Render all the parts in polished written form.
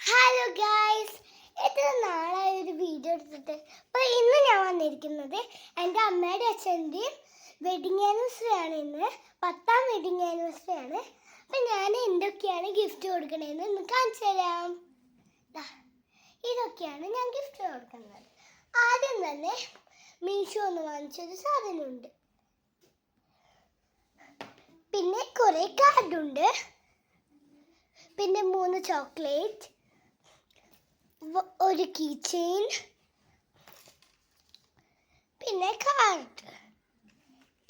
Hello guys, എത്ര നാളായി ഒരു വീഡിയോ എടുത്തിട്ട്. അപ്പോൾ ഇന്ന് ഞാൻ വന്നിരിക്കുന്നത് എൻ്റെ അമ്മയുടെ അച്ഛൻ്റെയും വെഡിങ് ആനിവേഴ്സറി ആണ്. ഇന്ന് 10ാം വെഡിങ് ആനിവേഴ്സറി ആണ്. അപ്പം ഞാൻ എന്തൊക്കെയാണ് ഗിഫ്റ്റ് കൊടുക്കണതെന്ന് ഇന്ന് കാണിച്ചു തരാം. ഇതൊക്കെയാണ് ഞാൻ ഗിഫ്റ്റ് കൊടുക്കുന്നത്. ആദ്യം തന്നെ മീഷോ എന്ന് വാങ്ങിച്ചൊരു സാധനമുണ്ട്. പിന്നെ കുറേ കാർഡുണ്ട്. പിന്നെ 3 ചോക്ലേറ്റ്, ഒരു കീ ചെയിൻ, പിന്നെ കാർഡ്.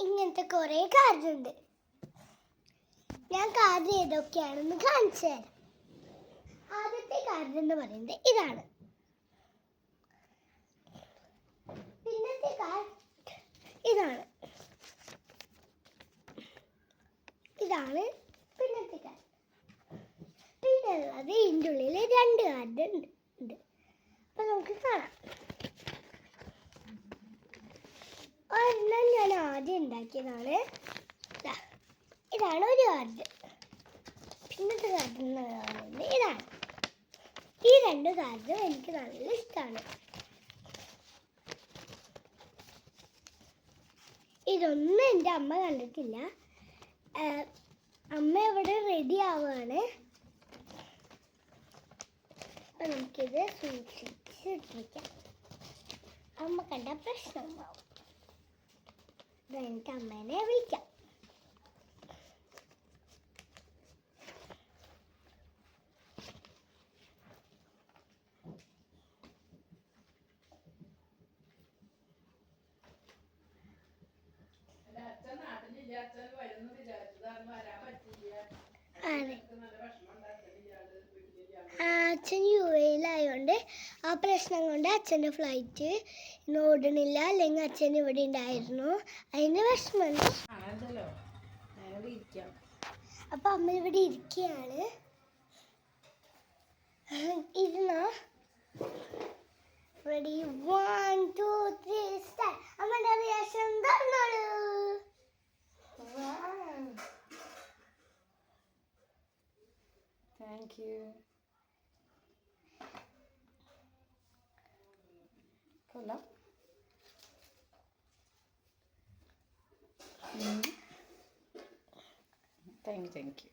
ഇങ്ങനത്തെ കുറേ കാർഡുണ്ട്. ഞാൻ കാർഡ് ഏതൊക്കെയാണെന്ന് കാണിച്ചു തരാം. ആദ്യത്തെ കാർഡ് എന്ന് പറയുന്നത് ഇതാണ്. പിന്നത്തെ കാർഡ് ഇതാണ്. ഇതാണ് പിന്നത്തെ കാർഡ്. പിന്നെ ഉള്ളത് ഇതിൻ്റെ ഉള്ളിൽ 2 കാർഡ് ഉണ്ട്. അപ്പൊ നമുക്ക് കാണാം. ഒരെണ്ണം ഞാൻ ആദ്യം ഉണ്ടാക്കിയതാണ്. ഇതാണ് ഒരു കാർഡ്. പിന്നത്തെ കാർഡ് എന്ന് പറയുന്നത് ഇതാണ്. ഈ 2 കാർഡും എനിക്ക് നല്ല ഇഷ്ടമാണ്. ഇതൊന്നും എൻ്റെ അമ്മ കണ്ടിട്ടില്ല. അമ്മ ഇവിടെ റെഡി ആവുകയാണ്. അപ്പം നമുക്കിത് സൂക്ഷിച്ചിട്ടിരിക്കാം. അമ്മ കണ്ട പ്രശ്നമാവും. എനിക്ക് അമ്മേനെ വിളിക്കാം. അച്ഛൻ UAE-ലായതുകൊണ്ട് ആ പ്രശ്നം കൊണ്ട് അച്ഛൻ്റെ ഫ്ലൈറ്റ് ഇന്ന് ഓടണില്ല. അല്ലെങ്കിൽ അച്ഛൻ ഇവിടെ ഉണ്ടായിരുന്നു. അതിന് വിഷമമുണ്ട്. അപ്പം അമ്മ ഇവിടെ ഇരിക്കുകയാണ്. ഇരുന്നോ? Ready, 1 2 3 start. അമ്മയുടെ റിയാക്ഷൻ തന്നോളൂ. Thank you. കൊള്ളാം. Thank you.